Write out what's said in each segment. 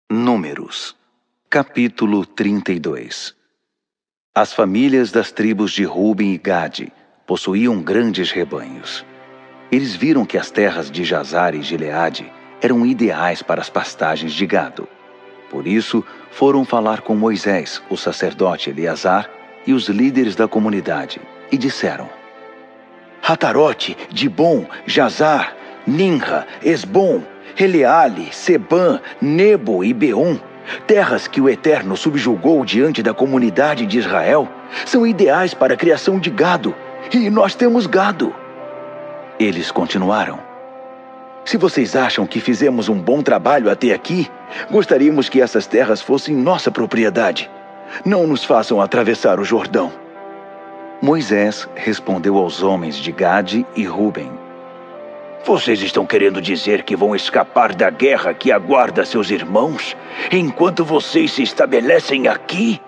Números, capítulo 32. As famílias das tribos de Ruben e Gade possuíam grandes rebanhos. Eles viram que as terras de Jazar e Gileade eram ideais para as pastagens de gado. Por isso, foram falar com Moisés, o sacerdote Eleazar e os líderes da comunidade, e disseram: Atarote, Dibom, Jazar, Ninra, Esbom, Eleale, Sebã, Nebo e Beom, terras que o Eterno subjugou diante da comunidade de Israel, são ideais para a criação de gado, e nós temos gado. Eles continuaram: Se vocês acham que fizemos um bom trabalho até aqui, gostaríamos que essas terras fossem nossa propriedade. Não nos façam atravessar o Jordão. Moisés respondeu aos homens de Gade e Ruben: Vocês estão querendo dizer que vão escapar da guerra que aguarda seus irmãos, enquanto vocês se estabelecem aqui?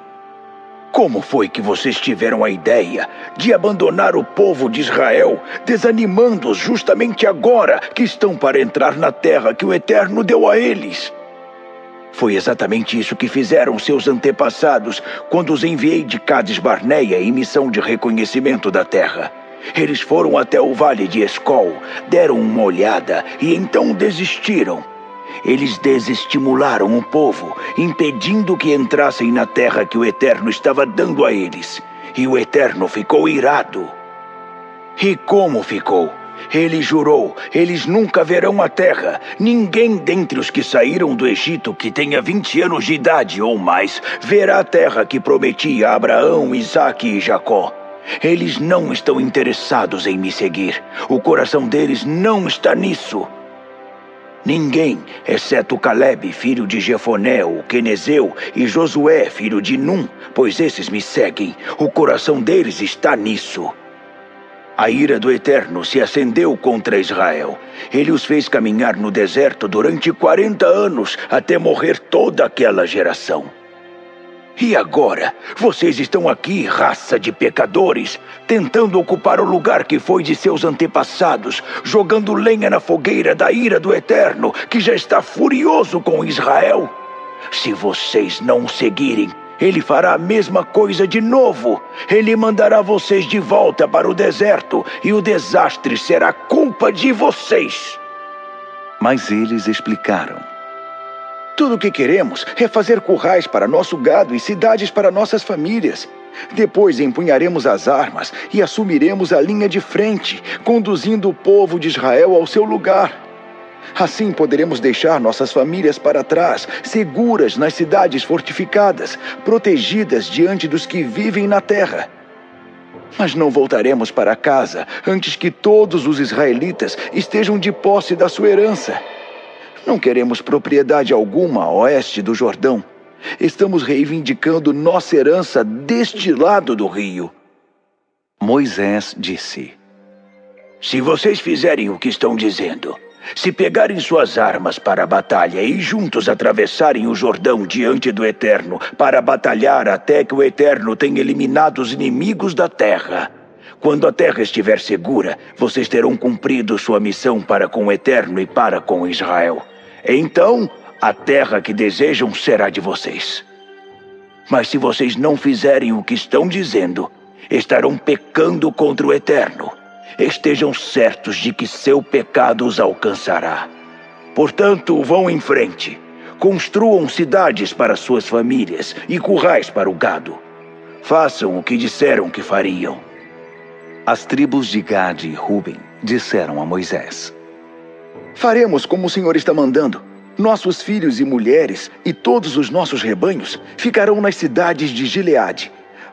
Como foi que vocês tiveram a ideia de abandonar o povo de Israel, desanimando-os justamente agora que estão para entrar na terra que o Eterno deu a eles? Foi exatamente isso que fizeram seus antepassados quando os enviei de Cades Barneia em missão de reconhecimento da terra. Eles foram até o vale de Escol, deram uma olhada e então desistiram. Eles desestimularam o povo, impedindo que entrassem na terra que o Eterno estava dando a eles. E o Eterno ficou irado. E como ficou? Ele jurou: eles nunca verão a terra. Ninguém dentre os que saíram do Egito que tenha 20 anos de idade ou mais verá a terra que prometi a Abraão, Isaque e Jacó. Eles não estão interessados em me seguir. O coração deles não está nisso. Ninguém, exceto Caleb, filho de Jefoné, o quenezeu, e Josué, filho de Num, pois esses me seguem. O coração deles está nisso. A ira do Eterno se acendeu contra Israel. Ele os fez caminhar no deserto durante 40 anos, até morrer toda aquela geração. E agora, vocês estão aqui, raça de pecadores, tentando ocupar o lugar que foi de seus antepassados, jogando lenha na fogueira da ira do Eterno, que já está furioso com Israel. Se vocês não o seguirem, ele fará a mesma coisa de novo. Ele mandará vocês de volta para o deserto, e o desastre será culpa de vocês. Mas eles explicaram: Tudo o que queremos é fazer currais para nosso gado e cidades para nossas famílias. Depois empunharemos as armas e assumiremos a linha de frente, conduzindo o povo de Israel ao seu lugar. Assim poderemos deixar nossas famílias para trás, seguras nas cidades fortificadas, protegidas diante dos que vivem na terra. Mas não voltaremos para casa antes que todos os israelitas estejam de posse da sua herança. Não queremos propriedade alguma a oeste do Jordão. Estamos reivindicando nossa herança deste lado do rio. Moisés disse: Se vocês fizerem o que estão dizendo, se pegarem suas armas para a batalha e juntos atravessarem o Jordão diante do Eterno para batalhar até que o Eterno tenha eliminado os inimigos da terra, quando a terra estiver segura, vocês terão cumprido sua missão para com o Eterno e para com Israel. Então, a terra que desejam será de vocês. Mas se vocês não fizerem o que estão dizendo, estarão pecando contra o Eterno. Estejam certos de que seu pecado os alcançará. Portanto, vão em frente. Construam cidades para suas famílias e currais para o gado. Façam o que disseram que fariam. As tribos de Gade e Ruben disseram a Moisés: Faremos como o Senhor está mandando. Nossos filhos e mulheres e todos os nossos rebanhos ficarão nas cidades de Gileade.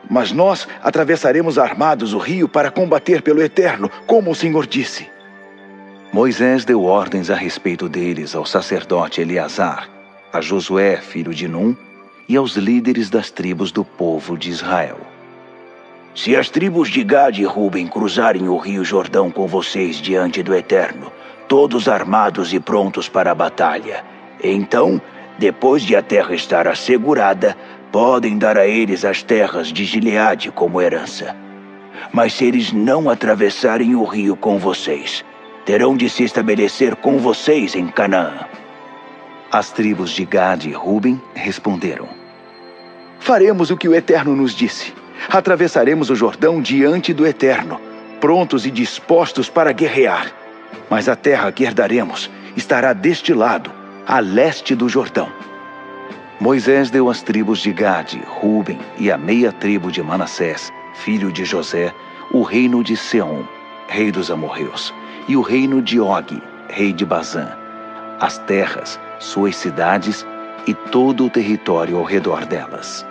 Mas nós atravessaremos armados o rio para combater pelo Eterno, como o Senhor disse. Moisés deu ordens a respeito deles ao sacerdote Eleazar, a Josué, filho de Num, e aos líderes das tribos do povo de Israel. Se as tribos de Gade e Ruben cruzarem o rio Jordão com vocês diante do Eterno, todos armados e prontos para a batalha, então, depois de a terra estar assegurada, podem dar a eles as terras de Gileade como herança. Mas se eles não atravessarem o rio com vocês, terão de se estabelecer com vocês em Canaã. As tribos de Gade e Ruben responderam: Faremos o que o Eterno nos disse. Atravessaremos o Jordão diante do Eterno, prontos e dispostos para guerrear. Mas a terra que herdaremos estará deste lado, a leste do Jordão. Moisés deu às tribos de Gade, Ruben e à meia tribo de Manassés, filho de José, o reino de Seom, rei dos amorreus, e o reino de Og, rei de Bazã, as terras, suas cidades e todo o território ao redor delas.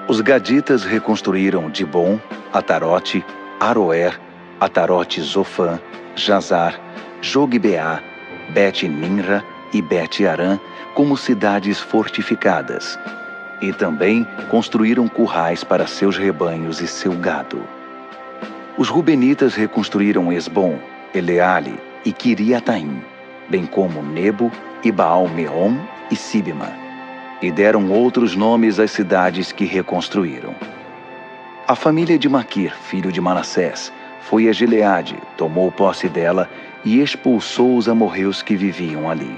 Os gaditas reconstruíram Dibom, Atarote, Aroer, Atarote Zofã, Jazar, Jogbeá, Bet-Nimra e Bet-Arã como cidades fortificadas. E também construíram currais para seus rebanhos e seu gado. Os rubenitas reconstruíram Esbom, Eleale e Quiriataim, bem como Nebo e Baal-Meon e Sibma, e deram outros nomes às cidades que reconstruíram. A família de Maquir, filho de Manassés, foi a Gileade, tomou posse dela e expulsou os amorreus que viviam ali.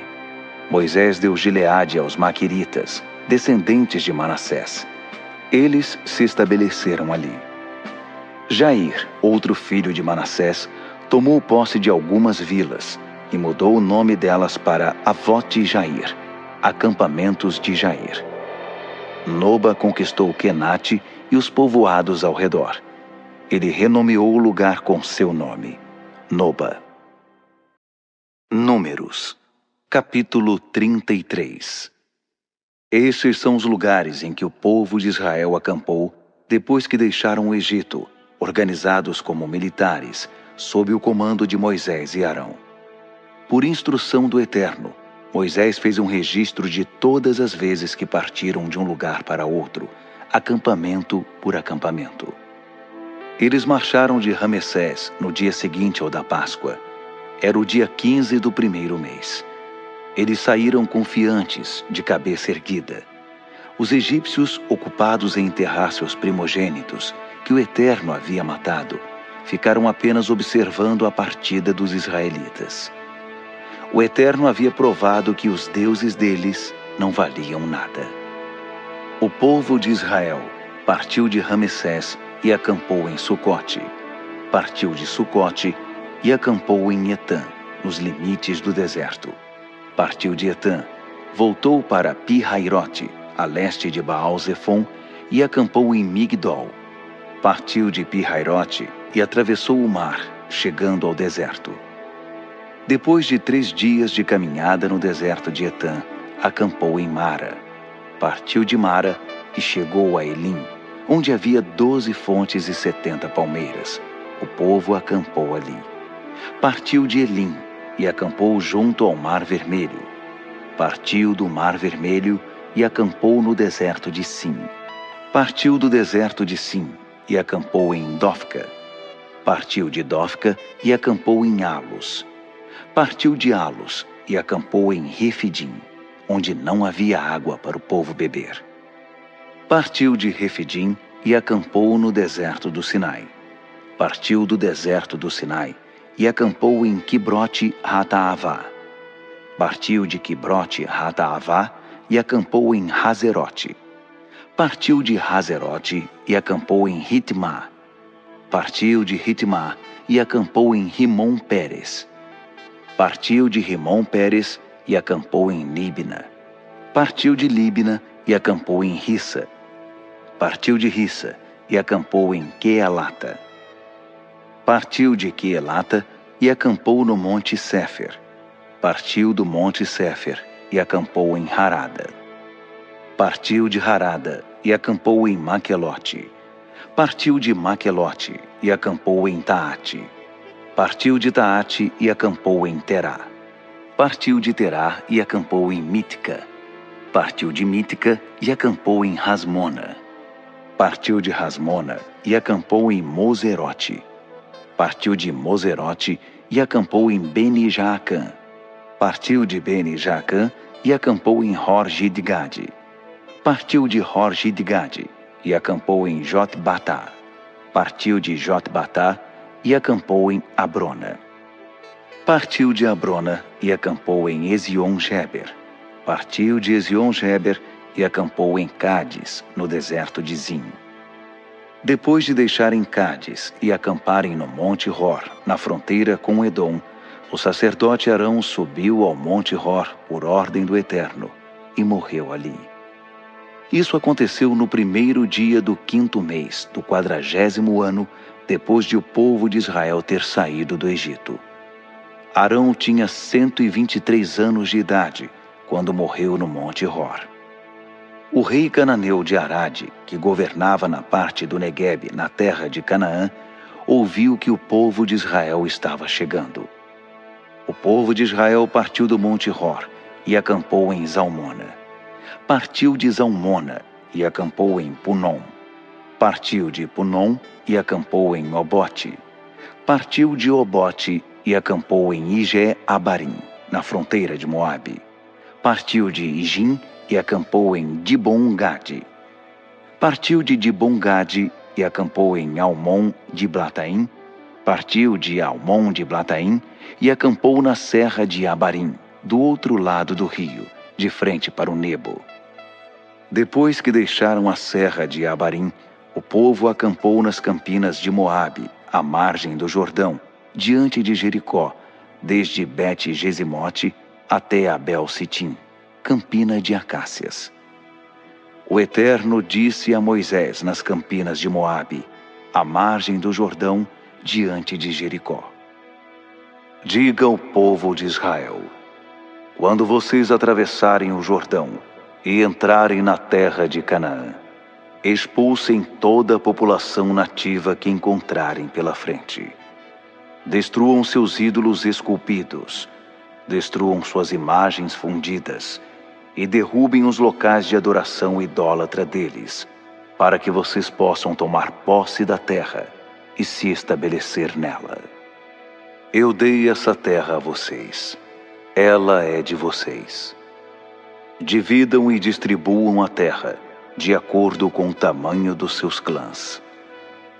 Moisés deu Gileade aos maquiritas, descendentes de Manassés. Eles se estabeleceram ali. Jair, outro filho de Manassés, tomou posse de algumas vilas e mudou o nome delas para Avote-Jair, acampamentos de Jair. Noba conquistou Quenate e os povoados ao redor. Ele renomeou o lugar com seu nome, Noba. Números, capítulo 33. Estes são os lugares em que o povo de Israel acampou depois que deixaram o Egito, organizados como militares, sob o comando de Moisés e Arão. Por instrução do Eterno, Moisés fez um registro de todas as vezes que partiram de um lugar para outro, acampamento por acampamento. Eles marcharam de Ramessés no dia seguinte ao da Páscoa. Era o dia 15 do primeiro mês. Eles saíram confiantes, de cabeça erguida. Os egípcios, ocupados em enterrar seus primogênitos, que o Eterno havia matado, ficaram apenas observando a partida dos israelitas. O Eterno havia provado que os deuses deles não valiam nada. O povo de Israel partiu de Ramessés e acampou em Sucote. Partiu de Sucote e acampou em Etã, nos limites do deserto. Partiu de Etã, voltou para Pi-Hairote, a leste de Baal-Zefon, e acampou em Migdol. Partiu de Pi-Hairote e atravessou o mar, chegando ao deserto. Depois de 3 dias de caminhada no deserto de Etã, acampou em Mara. Partiu de Mara e chegou a Elim, onde havia 12 fontes e 70 palmeiras. O povo acampou ali. Partiu de Elim e acampou junto ao Mar Vermelho. Partiu do Mar Vermelho e acampou no deserto de Sim. Partiu do deserto de Sim e acampou em Dofca. Partiu de Dofca e acampou em Alos. Partiu de Alos e acampou em Refidim, onde não havia água para o povo beber. Partiu de Refidim e acampou no deserto do Sinai. Partiu do deserto do Sinai e acampou em Quibrote Hataavá. Partiu de Quibrote Hataavá e acampou em Hazerote. Partiu de Hazerote e acampou em Ritmá. Partiu de Ritmá e acampou em Rimon-Pérez. Partiu de Rimon-Pérez e acampou em Líbina. Partiu de Líbina e acampou em Rissa. Partiu de Rissa e acampou em Queelata. Partiu de Queelata e acampou no monte Séfer. Partiu do monte Séfer e acampou em Harada. Partiu de Harada e acampou em Maquelote. Partiu de Maquelote e acampou em Taate. Partiu de Taate e acampou em Terá. Partiu de Terá e acampou em Mítica. Partiu de Mítica e acampou em Rasmona. Partiu de Rasmona e acampou em Moserote. Partiu de Moserote e acampou em Beni-Jaacã. Partiu de Beni-Jaacã e acampou em Hor-Gidgade. Partiu de Hor-Gidgade e acampou em Jotbatá. Partiu de Jotbatá e acampou em Abrona. Partiu de Abrona e acampou em Ezion-Geber. partiu de Ezion-Geber e acampou em Cádiz, no deserto de Zim. Depois de deixarem Cádiz e acamparem no Monte Hor, na fronteira com Edom, o sacerdote Arão subiu ao Monte Hor por ordem do Eterno e morreu ali. Isso aconteceu no 1º dia do 5º mês do 40º ano, depois de o povo de Israel ter saído do Egito. Arão tinha 123 anos de idade quando morreu no Monte Hor. O rei cananeu de Arade, que governava na parte do Neguebe, na terra de Canaã, ouviu que o povo de Israel estava chegando. O povo de Israel partiu do Monte Hor e acampou em Zalmona. Partiu de Zalmona e acampou em Punom. Partiu de Punom e acampou em Obote. Partiu de Obote e acampou em Ije-Abarim, na fronteira de Moabe. Partiu de Ijim e acampou em Dibon-Gade. Partiu de Dibon-Gade e acampou em Almon-Diblataim. Partiu de Almon-Diblataim e acampou na serra de Abarim, do outro lado do rio, de frente para o Nebo. Depois que deixaram a serra de Abarim, o povo acampou nas campinas de Moabe, à margem do Jordão, diante de Jericó, desde Bet-Gesimote até Abel-Sitim, campina de acácias. O Eterno disse a Moisés nas campinas de Moabe, à margem do Jordão, diante de Jericó: Diga ao povo de Israel: quando vocês atravessarem o Jordão e entrarem na terra de Canaã, expulsem toda a população nativa que encontrarem pela frente. Destruam seus ídolos esculpidos, destruam suas imagens fundidas e derrubem os locais de adoração idólatra deles, para que vocês possam tomar posse da terra e se estabelecer nela. Eu dei essa terra a vocês. Ela é de vocês. Dividam e distribuam a terra, de acordo com o tamanho dos seus clãs.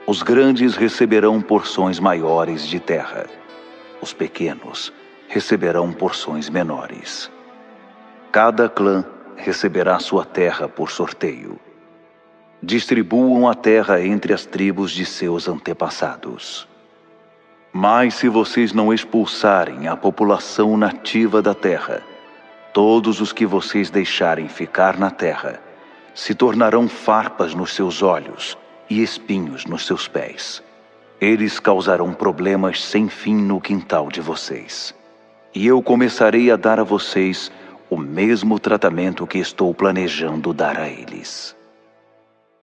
Os grandes receberão porções maiores de terra. Os pequenos receberão porções menores. Cada clã receberá sua terra por sorteio. Distribuam a terra entre as tribos de seus antepassados. Mas se vocês não expulsarem a população nativa da terra, todos os que vocês deixarem ficar na terra se tornarão farpas nos seus olhos e espinhos nos seus pés. Eles causarão problemas sem fim no quintal de vocês. E eu começarei a dar a vocês o mesmo tratamento que estou planejando dar a eles.